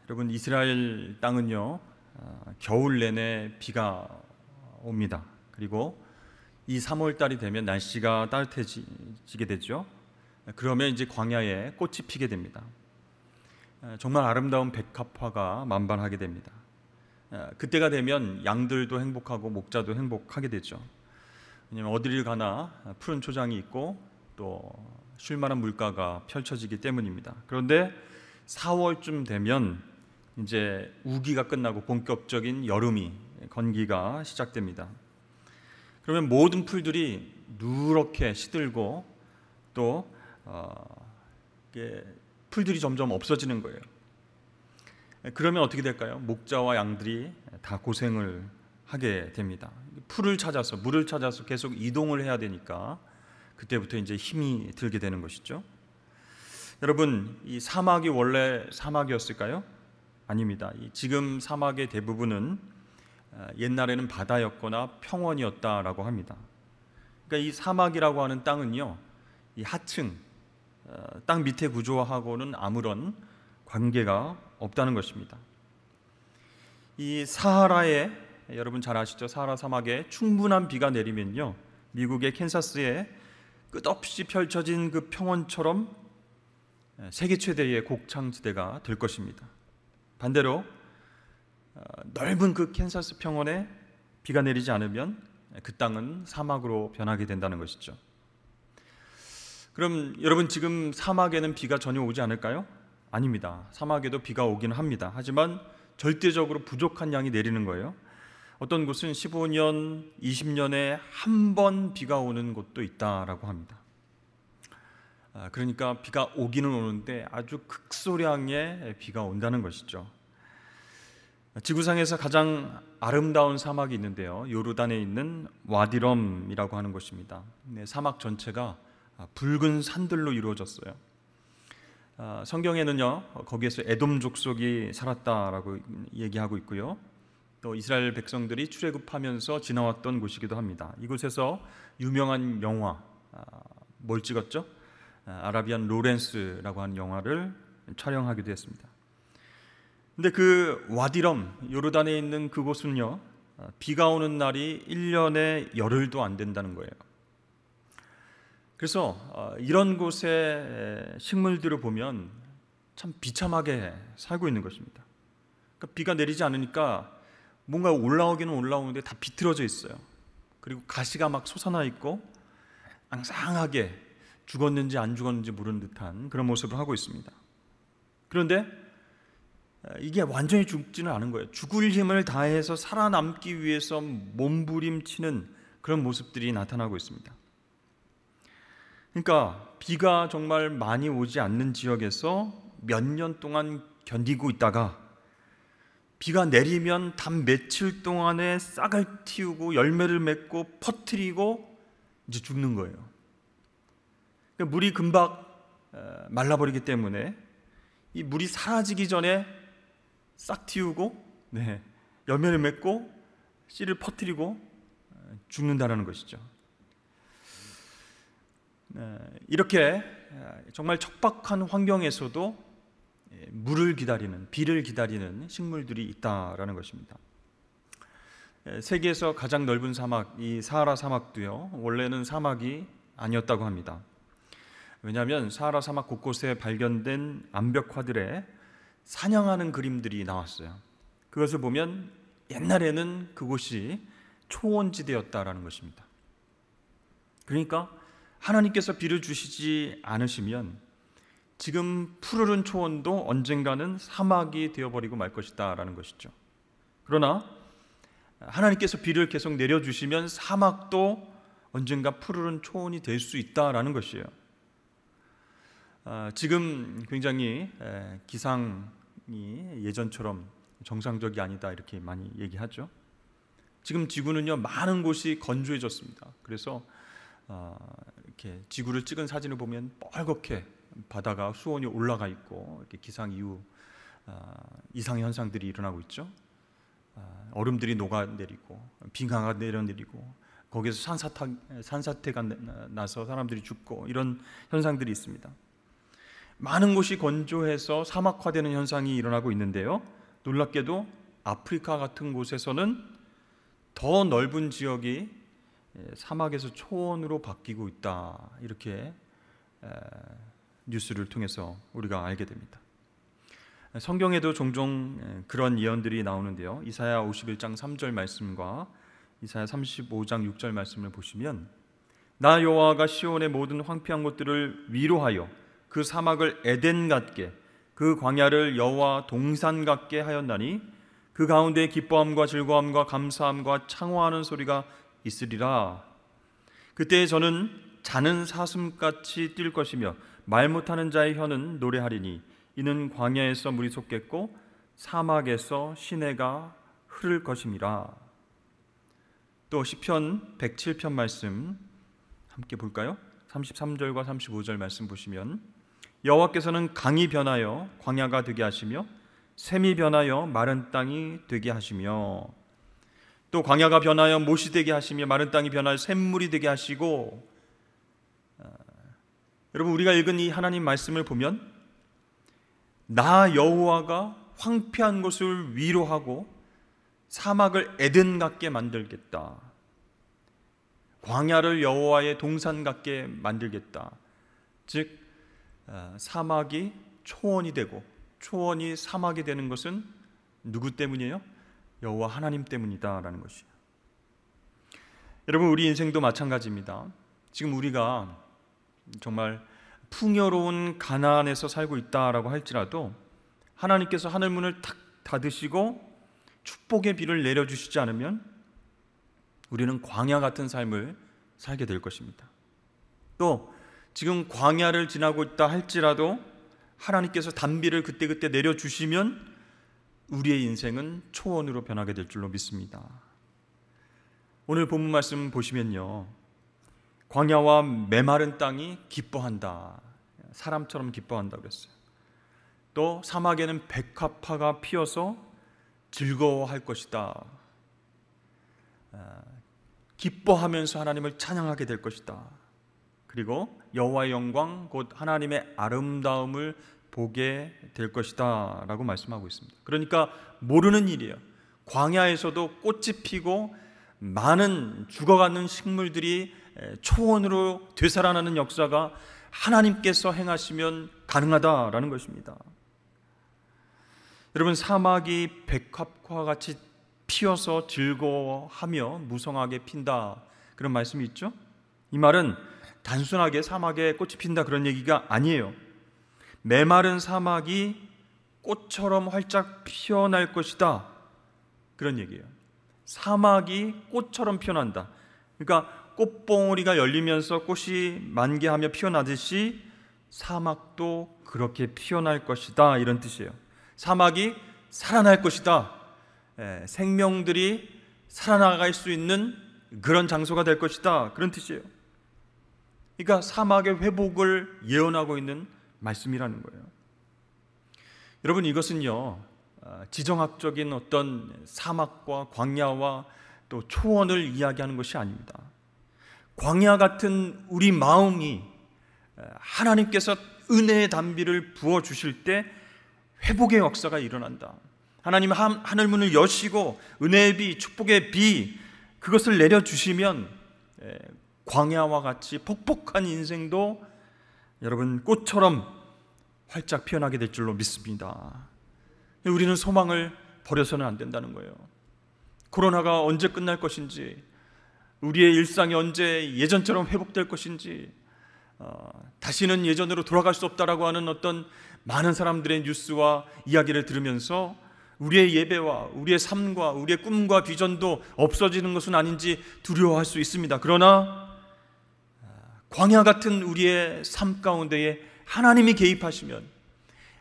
여러분, 이스라엘 땅은요, 겨울 내내 비가 옵니다. 그리고 이 3월 달이 되면 날씨가 따뜻해지게 되죠. 그러면 이제 광야에 꽃이 피게 됩니다. 정말 아름다운 백합화가 만발하게 됩니다. 그때가 되면 양들도 행복하고 목자도 행복하게 되죠. 왜냐하면 어디를 가나 푸른 초장이 있고 또 쉴만한 물가가 펼쳐지기 때문입니다. 그런데 4월쯤 되면 이제 우기가 끝나고 본격적인 여름이 건기가 시작됩니다. 그러면 모든 풀들이 누렇게 시들고 또 풀들이 점점 없어지는 거예요. 그러면 어떻게 될까요? 목자와 양들이 다 고생을 하게 됩니다. 풀을 찾아서, 물을 찾아서 계속 이동을 해야 되니까 그때부터 이제 힘이 들게 되는 것이죠. 여러분, 이 사막이 원래 사막이었을까요? 아닙니다. 지금 사막의 대부분은 옛날에는 바다였거나 평원이었다라고 합니다. 그러니까 이 사막이라고 하는 땅은요, 이 하층, 땅 밑의 구조하고는 아무런 관계가 없다는 것입니다. 이 사하라에, 여러분 잘 아시죠? 사하라 사막에 충분한 비가 내리면요, 미국의 캔사스에 끝없이 펼쳐진 그 평원처럼 세계 최대의 곡창지대가 될 것입니다. 반대로 넓은 그 캔사스 평원에 비가 내리지 않으면 그 땅은 사막으로 변하게 된다는 것이죠. 그럼 여러분, 지금 사막에는 비가 전혀 오지 않을까요? 아닙니다. 사막에도 비가 오기는 합니다. 하지만 절대적으로 부족한 양이 내리는 거예요. 어떤 곳은 15년, 20년에 한 번 비가 오는 곳도 있다라고 합니다. 그러니까 비가 오기는 오는데 아주 극소량의 비가 온다는 것이죠. 지구상에서 가장 아름다운 사막이 있는데요, 요르단에 있는 와디럼이라고 하는 곳입니다. 사막 전체가 붉은 산들로 이루어졌어요. 성경에는요, 거기에서 에돔 족속이 살았다라고 얘기하고 있고요, 또 이스라엘 백성들이 출애굽하면서 지나왔던 곳이기도 합니다. 이곳에서 유명한 영화, 뭘 찍었죠? 아라비안 로렌스라고 하는 영화를 촬영하기도 했습니다. 근데 그 와디럼, 요르단에 있는 그곳은요, 비가 오는 날이 1년에 열흘도 안 된다는 거예요. 그래서 이런 곳의 식물들을 보면 참 비참하게 살고 있는 것입니다. 그러니까 비가 내리지 않으니까 뭔가 올라오기는 올라오는데 다 비틀어져 있어요. 그리고 가시가 막 솟아나 있고 앙상하게 죽었는지 안 죽었는지 모르는 듯한 그런 모습을 하고 있습니다. 그런데 이게 완전히 죽지는 않은 거예요. 죽을 힘을 다해서 살아남기 위해서 몸부림치는 그런 모습들이 나타나고 있습니다. 그러니까 비가 정말 많이 오지 않는 지역에서 몇 년 동안 견디고 있다가 비가 내리면 단 며칠 동안에 싹을 틔우고 열매를 맺고 퍼뜨리고 이제 죽는 거예요. 그러니까 물이 금방 말라버리기 때문에 이 물이 사라지기 전에 싹 틔우고 열매를 맺고 씨를 퍼뜨리고 죽는다는 것이죠. 이렇게 정말 척박한 환경에서도 물을 기다리는, 비를 기다리는 식물들이 있다라는 것입니다. 세계에서 가장 넓은 사막, 이 사하라 사막도요, 원래는 사막이 아니었다고 합니다. 왜냐하면 사하라 사막 곳곳에 발견된 암벽화들에 사냥하는 그림들이 나왔어요. 그것을 보면 옛날에는 그곳이 초원지대였다라는 것입니다. 그러니까 하나님께서 비를 주시지 않으시면 지금 푸르른 초원도 언젠가는 사막이 되어버리고 말 것이다라는 것이죠. 그러나 하나님께서 비를 계속 내려주시면 사막도 언젠가 푸르른 초원이 될 수 있다라는 것이에요. 지금 굉장히 기상이 예전처럼 정상적이 아니다 이렇게 많이 얘기하죠. 지금 지구는요, 많은 곳이 건조해졌습니다. 그래서 이렇게 지구를 찍은 사진을 보면 뻘겋게 바다가 수온이 올라가 있고 이렇게 기상 이후 이상 현상들이 일어나고 있죠. 얼음들이 녹아내리고 빙하가 내려내리고 거기에서 산사태가 나서 사람들이 죽고 이런 현상들이 있습니다. 많은 곳이 건조해서 사막화되는 현상이 일어나고 있는데요, 놀랍게도 아프리카 같은 곳에서는 더 넓은 지역이 사막에서 초원으로 바뀌고 있다, 이렇게 뉴스를 통해서 우리가 알게 됩니다. 성경에도 종종 그런 예언들이 나오는데요, 이사야 51장 3절 말씀과 이사야 35장 6절 말씀을 보시면, 나 여호와가 시온의 모든 황폐한 곳들을 위로하여 그 사막을 에덴 같게, 그 광야를 여호와 동산 같게 하였나니 그 가운데 기뻐함과 즐거움과 감사함과 창화하는 소리가 있으리라. 그때 저는 자는 사슴같이 뛸 것이며 말 못하는 자의 혀는 노래하리니 이는 광야에서 물이 솟겠고 사막에서 시내가 흐를 것임이라. 또 시편 107편 말씀 함께 볼까요? 33절과 35절 말씀 보시면, 여호와께서는 강이 변하여 광야가 되게 하시며 샘이 변하여 마른 땅이 되게 하시며, 또 광야가 변하여 못이 되게 하시며 마른 땅이 변하여 샘물이 되게 하시고. 여러분, 우리가 읽은 이 하나님 말씀을 보면 나 여호와가 황폐한 곳을 위로하고 사막을 에덴 같게 만들겠다, 광야를 여호와의 동산 같게 만들겠다. 즉 사막이 초원이 되고 초원이 사막이 되는 것은 누구 때문이에요? 여호와 하나님 때문이다라는 것이에요. 여러분, 우리 인생도 마찬가지입니다. 지금 우리가 정말 풍요로운 가나안에서 살고 있다라고 할지라도 하나님께서 하늘문을 탁 닫으시고 축복의 비를 내려주시지 않으면 우리는 광야 같은 삶을 살게 될 것입니다. 또 지금 광야를 지나고 있다 할지라도 하나님께서 단비를 그때그때 내려주시면 우리의 인생은 초원으로 변하게 될 줄로 믿습니다. 오늘 본문 말씀 보시면요, 광야와 메마른 땅이 기뻐한다, 사람처럼 기뻐한다 그랬어요. 또 사막에는 백합화가 피어서 즐거워할 것이다, 기뻐하면서 하나님을 찬양하게 될 것이다. 그리고 여호와의 영광 곧 하나님의 아름다움을 보게 될 것이다 라고 말씀하고 있습니다. 그러니까 모르는 일이에요. 광야에서도 꽃이 피고 많은 죽어가는 식물들이 초원으로 되살아나는 역사가 하나님께서 행하시면 가능하다라는 것입니다. 여러분, 사막이 백합화 같이 피어서 즐거워하며 무성하게 핀다, 그런 말씀이 있죠. 이 말은 단순하게 사막에 꽃이 핀다 그런 얘기가 아니에요. 메마른 사막이 꽃처럼 활짝 피어날 것이다, 그런 얘기예요. 사막이 꽃처럼 피어난다. 그러니까 꽃봉오리가 열리면서 꽃이 만개하며 피어나듯이 사막도 그렇게 피어날 것이다, 이런 뜻이에요. 사막이 살아날 것이다, 생명들이 살아나갈 수 있는 그런 장소가 될 것이다, 그런 뜻이에요. 그러니까 사막의 회복을 예언하고 있는 말씀이라는 거예요. 여러분, 이것은요, 지정학적인 어떤 사막과 광야와 또 초원을 이야기하는 것이 아닙니다. 광야 같은 우리 마음이 하나님께서 은혜의 단비를 부어주실 때 회복의 역사가 일어난다. 하나님 하늘문을 여시고 은혜의 비, 축복의 비, 그것을 내려주시면 광야와 같이 폭복한 인생도 여러분 꽃처럼 활짝 피어나게 될 줄로 믿습니다. 우리는 소망을 버려서는 안 된다는 거예요. 코로나가 언제 끝날 것인지, 우리의 일상이 언제 예전처럼 회복될 것인지, 다시는 예전으로 돌아갈 수 없다라고 하는 어떤 많은 사람들의 뉴스와 이야기를 들으면서 우리의 예배와 우리의 삶과 우리의 꿈과 비전도 없어지는 것은 아닌지 두려워할 수 있습니다. 그러나 광야 같은 우리의 삶 가운데에 하나님이 개입하시면,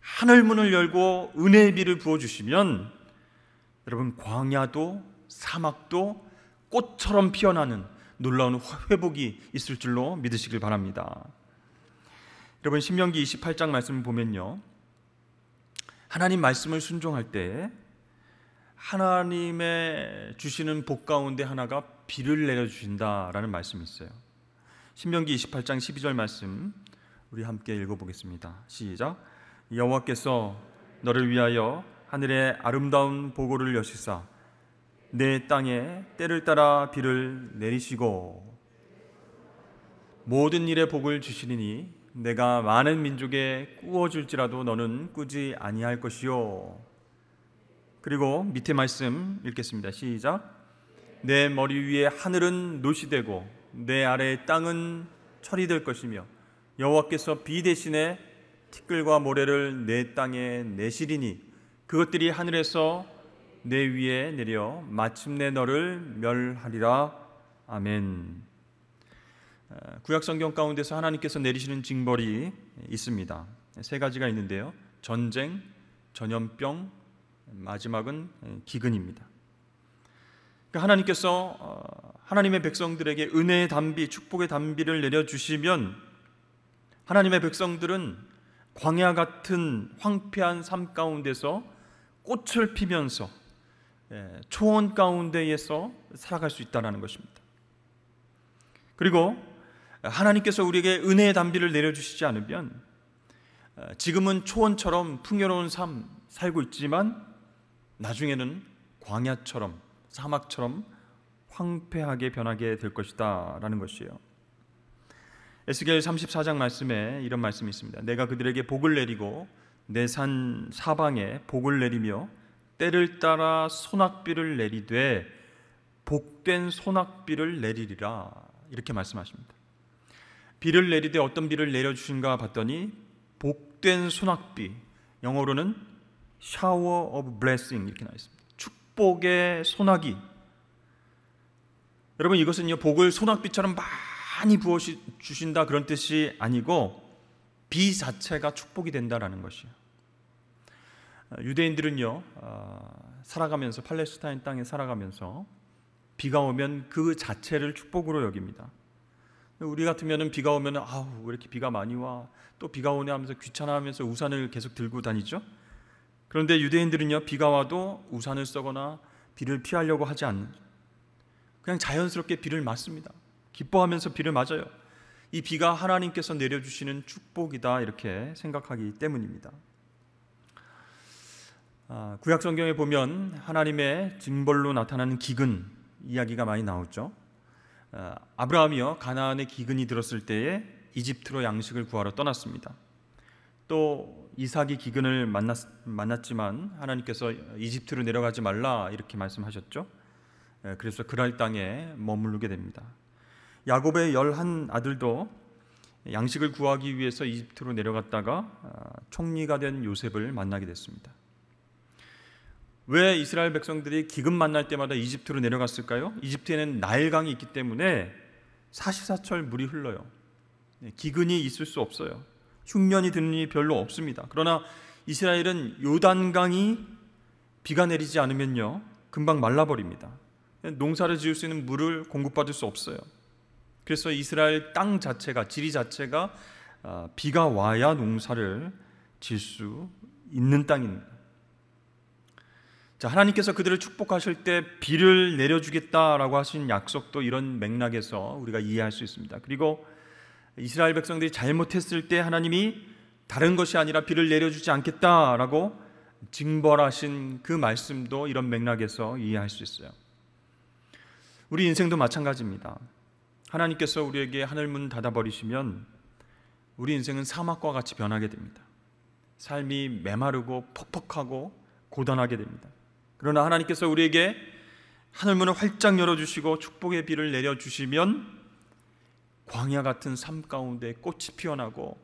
하늘문을 열고 은혜의 비를 부어주시면 여러분, 광야도 사막도 꽃처럼 피어나는 놀라운 회복이 있을 줄로 믿으시길 바랍니다. 여러분, 신명기 28장 말씀을 보면요, 하나님 말씀을 순종할 때 하나님의 주시는 복 가운데 하나가 비를 내려주신다라는 말씀이 있어요. 신명기 28장 12절 말씀 우리 함께 읽어보겠습니다. 시작. 여호와께서 너를 위하여 하늘의 아름다운 보고를 여시사 내 땅에 때를 따라 비를 내리시고 모든 일에 복을 주시리니 내가 많은 민족에 꾸어줄지라도 너는 꾸지 아니할 것이요. 그리고 밑에 말씀 읽겠습니다. 시작. 내 머리 위에 하늘은 노시 되고 내 아래의 땅은 철이 될 것이며 여호와께서 비 대신에 티끌과 모래를 내 땅에 내시리니 그것들이 하늘에서 내 위에 내려 마침내 너를 멸하리라. 아멘. 구약 성경 가운데서 하나님께서 내리시는 징벌이 있습니다. 세 가지가 있는데요. 전쟁, 전염병, 마지막은 기근입니다. 하나님께서 하나님의 백성들에게 은혜의 단비, 축복의 단비를 내려주시면 하나님의 백성들은 광야 같은 황폐한 삶 가운데서 꽃을 피면서 초원 가운데에서 살아갈 수 있다는 것입니다. 그리고 하나님께서 우리에게 은혜의 단비를 내려주시지 않으면 지금은 초원처럼 풍요로운 삶 살고 있지만 나중에는 광야처럼 사막처럼 황폐하게 변하게 될 것이다 라는 것이에요. 에스겔 34장 말씀에 이런 말씀이 있습니다. 내가 그들에게 복을 내리고 내 산 사방에 복을 내리며 때를 따라 소낙비를 내리되 복된 소낙비를 내리리라 이렇게 말씀하십니다. 비를 내리되 어떤 비를 내려주신가 봤더니 복된 소낙비, 영어로는 shower of blessing 이렇게 나와 있습니다. 축복의 소낙이. 여러분 이것은요 복을 소낙비처럼 많이 부어 주신다 그런 뜻이 아니고 비 자체가 축복이 된다라는 것이에요. 유대인들은요 살아가면서 팔레스타인 땅에 살아가면서 비가 오면 그 자체를 축복으로 여깁니다. 우리 같으면은 비가 오면 아우 왜 이렇게 비가 많이 와, 또 비가 오네 하면서 귀찮아하면서 우산을 계속 들고 다니죠. 그런데 유대인들은요 비가 와도 우산을 쓰거나 비를 피하려고 하지 않는, 그냥 자연스럽게 비를 맞습니다. 기뻐하면서 비를 맞아요. 이 비가 하나님께서 내려주시는 축복이다 이렇게 생각하기 때문입니다. 구약 성경에 보면 하나님의 징벌로 나타나는 기근 이야기가 많이 나오죠. 아브라함이요 가나안에 기근이 들었을 때에 이집트로 양식을 구하러 떠났습니다. 또 이삭이 기근을 만났지만 하나님께서 이집트로 내려가지 말라 이렇게 말씀하셨죠. 그래서 그랄 땅에 머무르게 됩니다. 야곱의 11 아들도 양식을 구하기 위해서 이집트로 내려갔다가 총리가 된 요셉을 만나게 됐습니다. 왜 이스라엘 백성들이 기근 만날 때마다 이집트로 내려갔을까요? 이집트에는 나일강이 있기 때문에 사시사철 물이 흘러요. 기근이 있을 수 없어요. 흉년이 드는 일이 별로 없습니다. 그러나 이스라엘은 요단강이 비가 내리지 않으면요 금방 말라버립니다. 농사를 지을 수 있는 물을 공급받을 수 없어요. 그래서 이스라엘 땅 자체가, 지리 자체가 비가 와야 농사를 지을 수 있는 땅입니다. 자, 하나님께서 그들을 축복하실 때 비를 내려주겠다라고 하신 약속도 이런 맥락에서 우리가 이해할 수 있습니다. 그리고 이스라엘 백성들이 잘못했을 때 하나님이 다른 것이 아니라 비를 내려주지 않겠다라고 징벌하신 그 말씀도 이런 맥락에서 이해할 수 있어요. 우리 인생도 마찬가지입니다. 하나님께서 우리에게 하늘문 닫아버리시면 우리 인생은 사막과 같이 변하게 됩니다. 삶이 메마르고 퍽퍽하고 고단하게 됩니다. 그러나 하나님께서 우리에게 하늘문을 활짝 열어주시고 축복의 비를 내려주시면 광야 같은 삶 가운데 꽃이 피어나고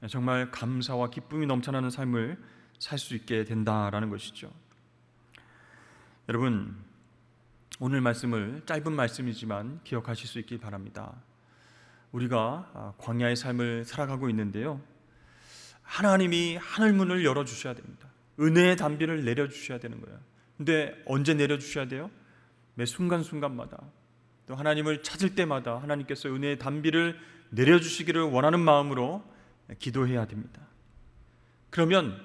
정말 감사와 기쁨이 넘쳐나는 삶을 살 수 있게 된다라는 것이죠. 여러분, 오늘 말씀을 짧은 말씀이지만 기억하실 수 있길 바랍니다. 우리가 광야의 삶을 살아가고 있는데요, 하나님이 하늘문을 열어주셔야 됩니다. 은혜의 단비를 내려주셔야 되는 거예요. 근데 언제 내려주셔야 돼요? 매 순간순간마다, 또 하나님을 찾을 때마다 하나님께서 은혜의 단비를 내려주시기를 원하는 마음으로 기도해야 됩니다. 그러면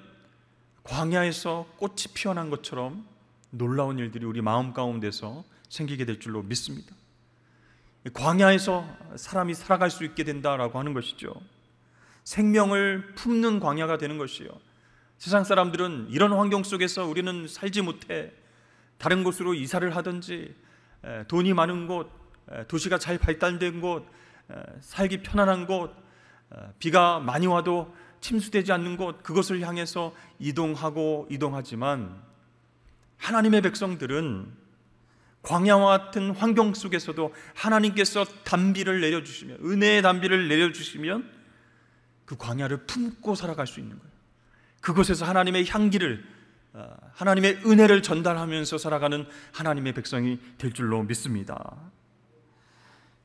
광야에서 꽃이 피어난 것처럼 놀라운 일들이 우리 마음 가운데서 생기게 될 줄로 믿습니다. 광야에서 사람이 살아갈 수 있게 된다라고 하는 것이죠. 생명을 품는 광야가 되는 것이요. 세상 사람들은 이런 환경 속에서 우리는 살지 못해, 다른 곳으로 이사를 하든지 돈이 많은 곳, 도시가 잘 발달된 곳, 살기 편안한 곳, 비가 많이 와도 침수되지 않는 곳, 그것을 향해서 이동하지만 하나님의 백성들은 광야와 같은 환경 속에서도 하나님께서 단비를 내려주시면, 은혜의 단비를 내려주시면 그 광야를 품고 살아갈 수 있는 거예요. 그곳에서 하나님의 향기를, 하나님의 은혜를 전달하면서 살아가는 하나님의 백성이 될 줄로 믿습니다.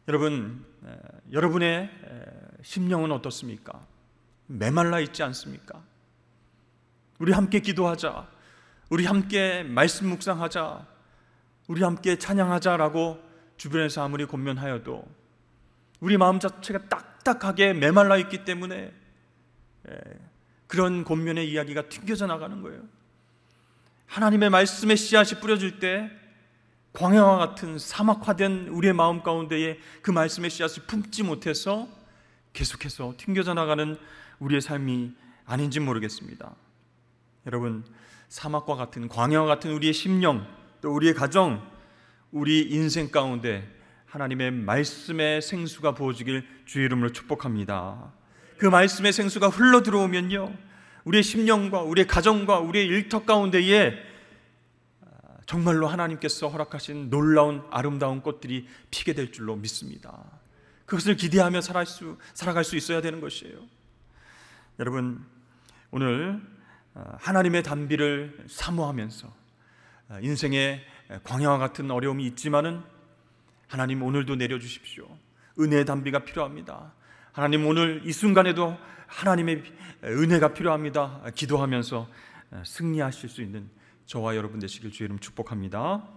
여러분, 여러분의 심령은 어떻습니까? 메말라 있지 않습니까? 우리 함께 기도하자, 우리 함께 말씀 묵상하자, 우리 함께 찬양하자라고 주변에서 아무리 권면하여도 우리 마음 자체가 딱딱하게 메말라 있기 때문에 그런 권면의 이야기가 튕겨져 나가는 거예요. 하나님의 말씀의 씨앗이 뿌려질 때 광야와 같은 사막화된 우리의 마음 가운데에 그 말씀의 씨앗을 품지 못해서 계속해서 튕겨져 나가는 우리의 삶이 아닌지 모르겠습니다. 여러분, 사막과 같은, 광야와 같은 우리의 심령, 또 우리의 가정, 우리 인생 가운데 하나님의 말씀의 생수가 부어지길 주의 이름으로 축복합니다. 그 말씀의 생수가 흘러 들어오면요, 우리의 심령과 우리의 가정과 우리의 일터 가운데에 정말로 하나님께서 허락하신 놀라운 아름다운 꽃들이 피게 될 줄로 믿습니다. 그것을 기대하며 살아갈 수 있어야 되는 것이에요. 여러분, 오늘 하나님의 단비를 사모하면서 인생의 광야와 같은 어려움이 있지만은 하나님 오늘도 내려주십시오. 은혜의 단비가 필요합니다. 하나님 오늘 이 순간에도 하나님의 은혜가 필요합니다. 기도하면서 승리하실 수 있는 저와 여러분 되시길 주의 이름 축복합니다.